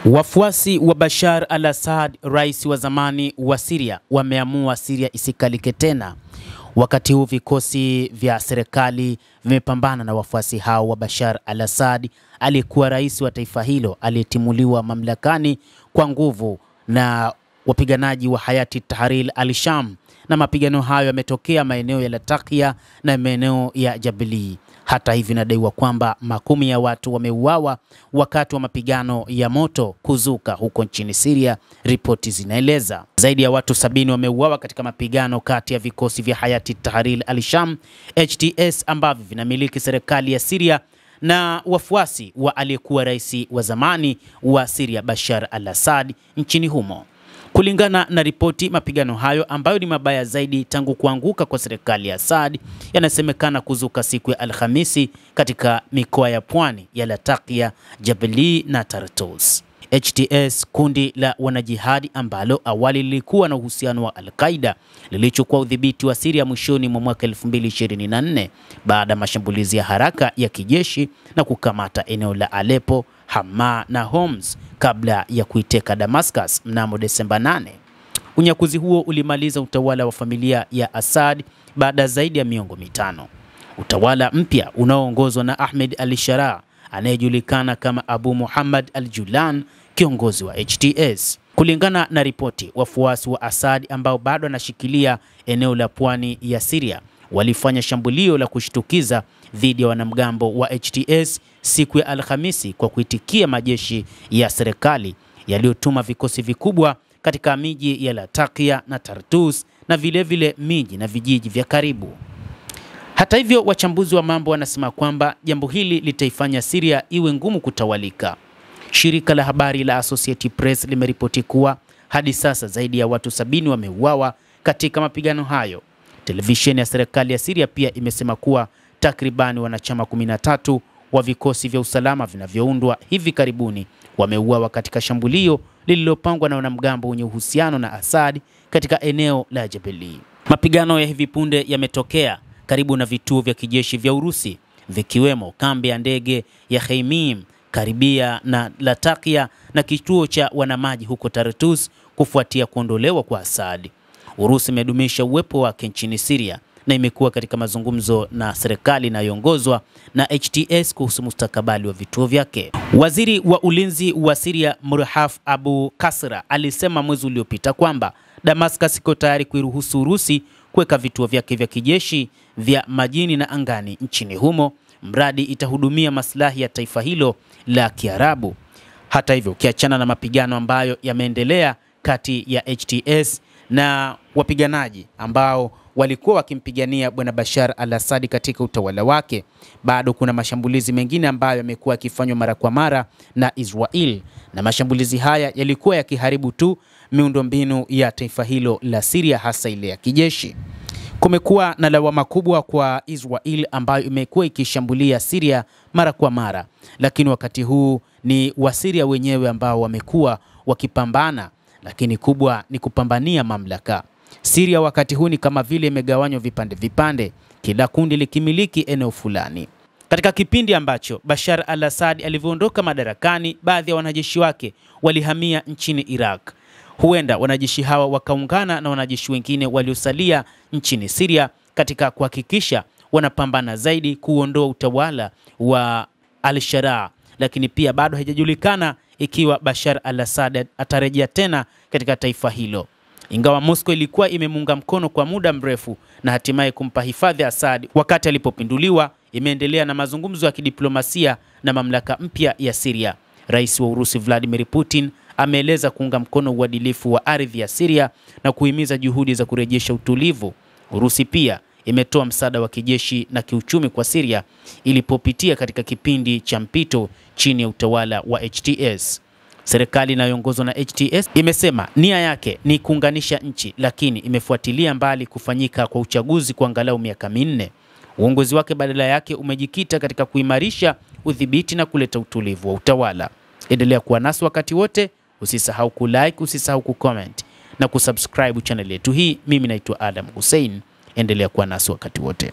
Wafuasi wa Bashar al-Assad, rais wa zamani wa Syria, wameamua Syria isikalike tena. Wakati huu vikosi vya serikali vimepambana na wafuasi hao wa Bashar al-Assad, aliyekuwa rais wa taifa hilo aliyetimuliwa mamlakani kwa nguvu na wapiganaji wa Hayat Tahrir al-Sham, na mapigano hayo yametokea maeneo ya Latakia na maeneo ya Jabali. Hata hivi inadaiwa kwamba makumi ya watu wameuawa wakati wa mapigano ya moto kuzuka huko nchini Syria. Ripoti zinaeleza zaidi ya watu 70 wameuawa katika mapigano kati ya vikosi vya Hayat Tahrir al-Sham HTS ambavyo vinamiliki serikali ya Syria na wafuasi wa aliyekuwa rais wa zamani wa Syria Bashar al-Assad nchini humo. Kulingana na ripoti, mapigano hayo ambayo ni mabaya zaidi tangu kuanguka kwa serikali ya Assad yanasemekana kuzuka siku ya Alhamisi katika mikoa ya pwani ya Latakia, Jabali na Tartus. HTS, kundi la wanajihadi ambalo awali lilikuwa na uhusiano wa Al-Qaeda, lilichukua udhibiti wa Syria mwishoni mwa mwaka 2024 baada ya mashambulizi ya haraka ya kijeshi na kukamata eneo la Aleppo, Hama na Homs kabla ya kuiteka Damascus mnamo Desemba 8. Unyakuzi huo ulimaliza utawala wa familia ya Assad baada zaidi ya miongo mitano. Utawala mpya unaoongozwa na Ahmed al-Sharaa anayejulikana kama Abu Muhammad al-Julan, kiongozi wa HTS. Kulingana na ripoti, wafuasi wa Assad ambao bado wanashikilia eneo la pwani ya Syria walifanya shambulio la kushtukiza dhidi ya wanamgambo wa HTS siku ya Alhamisi kwa kuitikia majeshi ya serikali yaliyotuma vikosi vikubwa katika miji ya Latakia na Tartus na vilevile miji na vijiji vya karibu. Hata hivyo, wachambuzi wa mambo wanasema kwamba jambo hili litaifanya Syria iwe ngumu kutawalika. Shirika la habari la Associated Press limeripoti kuwa hadi sasa zaidi ya watu 70 wameuawa katika mapigano hayo. Televisheni ya serikali ya Syria pia imesema kuwa takribani wanachama 13 wa vikosi vya usalama vinavyoundwa hivi karibuni wameuawa katika shambulio lililopangwa na wanamgambo wenye uhusiano na Assad katika eneo la Jabali. Mapigano ya hivi punde yametokea karibu na vituo vya kijeshi vya Urusi, vikiwemo kambi ya ndege ya Khaymim karibia na Latakia na kituo cha wanamaji huko Tartus kufuatia kuondolewa kwa Assad. Urusi imedumisha uwepo wake nchini Syria na imekuwa katika mazungumzo na serikali inayoongozwa na HTS kuhusu mustakabali wa vituo vyake. Waziri wa ulinzi wa Syria Murhaf Abu Kasra alisema mwezi uliopita kwamba Damascus iko tayari kuiruhusu Urusi kuweka vituo vyake vya kijeshi vya majini na angani nchini humo, mradi itahudumia maslahi ya taifa hilo la Kiarabu. Hata hivyo, ukiachana na mapigano ambayo yameendelea kati ya HTS na wapiganaji ambao walikuwa wakimpigania bwana Bashar al-Assad katika utawala wake, bado kuna mashambulizi mengine ambayo yamekuwa yakifanywa mara kwa mara na Israel, na mashambulizi haya yalikuwa yakiharibu tu miundombinu ya taifa hilo la Syria, hasa ile ya kijeshi. Kumekuwa na lawama kubwa kwa Israel ambayo imekuwa ikishambulia Syria mara kwa mara, lakini wakati huu ni wa Syria wenyewe ambao wamekuwa wakipambana, lakini kubwa ni kupambania mamlaka. Syria wakati huu ni kama vile imegawanywa vipande vipande, kila kundi likimiliki eneo fulani. Katika kipindi ambacho Bashar al-Assad alivyoondoka madarakani, baadhi ya wanajeshi wake walihamia nchini Iraq. Huenda wanajeshi hawa wakaungana na wanajeshi wengine waliosalia nchini Syria katika kuhakikisha wanapambana zaidi kuondoa utawala wa al-Sharaa, lakini pia bado haijajulikana ikiwa Bashar al-Assad atarejea tena katika taifa hilo. Ingawa Moscow ilikuwa imemunga mkono kwa muda mrefu na hatimaye kumpa hifadhi Assad wakati alipopinduliwa, imeendelea na mazungumzo ya kidiplomasia na mamlaka mpya ya Syria. Rais wa Urusi Vladimir Putin ameeleza kuunga mkono uadilifu wa ardhi ya Syria na kuhimiza juhudi za kurejesha utulivu. Urusi pia imetoa msaada wa kijeshi na kiuchumi kwa Syria ilipopitia katika kipindi cha mpito chini ya utawala wa HTS. Serikali inayoongozwa na HTS imesema nia yake ni kuunganisha nchi, lakini imefuatilia mbali kufanyika kwa uchaguzi kwa angalau miaka 4. Uongozi wake badala yake umejikita katika kuimarisha udhibiti na kuleta utulivu wa utawala. Endelea kuwa nasi wakati wote, usisahau kulike, usisahau kucomment na kusubscribe channel yetu hii. Mimi naitwa Adam Hussein, endelea kuwa nasi wakati wote.